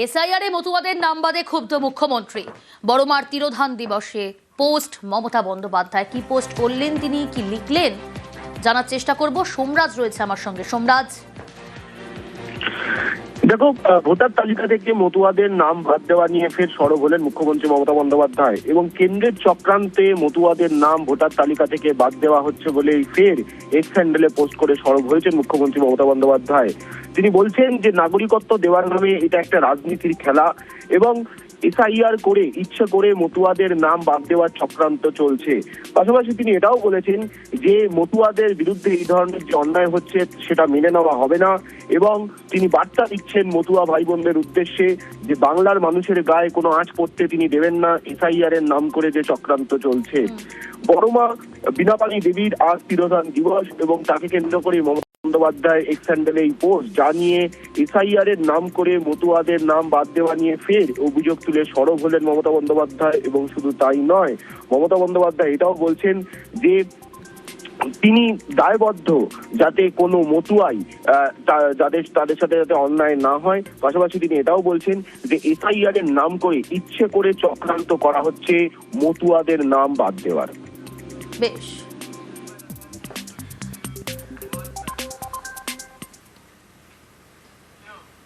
SIR এ মতুয়াদের নাম বাদে ক্ষুব্ধ মুখ্যমন্ত্রী। বড়মার তিরোধান দিবসে পোস্ট মমতা বন্দ্যোপাধ্যায়। কি পোস্ট করলেন তিনি, কি লিখলেন জানার চেষ্টা করব। সোমরাজ রয়েছে আমার সঙ্গে। সোমরাজ, দেখো, ভোটার তালিকা থেকে মতুয়াদের নাম বাদ দেওয়া নিয়ে ফের সরব হলেন মুখ্যমন্ত্রী মমতা বন্দ্যোপাধ্যায় এবং কেন্দ্রের চক্রান্তে মতুয়াদের নাম ভোটার তালিকা থেকে বাদ দেওয়া হচ্ছে বলেই ফের এক্স হ্যান্ডেলে পোস্ট করে সরব হয়েছেন মুখ্যমন্ত্রী মমতা বন্দ্যোপাধ্যায়। তিনি বলছেন যে নাগরিকত্ব দেওয়ার নামে এটা একটা রাজনীতির খেলা এবং এসআইআর করে ইচ্ছে করে মতুয়াদের নাম বাদ দেওয়ার চক্রান্ত চলছে। পাশাপাশি তিনি এটাও বলেছেন যে মতুয়াদের বিরুদ্ধে এই ধরনের যে অন্যায় হচ্ছে সেটা মেনে নেওয়া হবে না এবং তিনি বার্তা দিচ্ছেন মতুয়া ভাই বোনদের উদ্দেশ্যে যে বাংলার মানুষের গায়ে কোনো আঁচ পড়তে তিনি দেবেন না। এসআইআর এর নাম করে যে চক্রান্ত চলছে, বড়মা বীণাপাণি দেবীর আজ তিরোধান দিবস এবং তাকে কেন্দ্র করে বন্দ্যোপাধ্যায় এক্স হ্যান্ডেলে এই পোস্ট জানিয়ে এসআইআর এর নাম করে মতুয়াদের নাম বাদ দেওয়া নিয়ে ফের অভিযোগ তুলে সরব হলেন মমতা বন্দ্যোপাধ্যায়। এবং শুধু তাই নয়, মমতা বন্দ্যোপাধ্যায় এটাও বলছেন যে তিনি দায়বদ্ধ যাতে কোনো মতুয়াই তাদের সাথে যাতে অন্যায় না হয়। পাশাপাশি তিনি এটাও বলছেন যে এসআইআর এর নাম করে ইচ্ছে করে চক্রান্ত করা হচ্ছে মতুয়াদের নাম বাদ দেওয়ার। বেশ।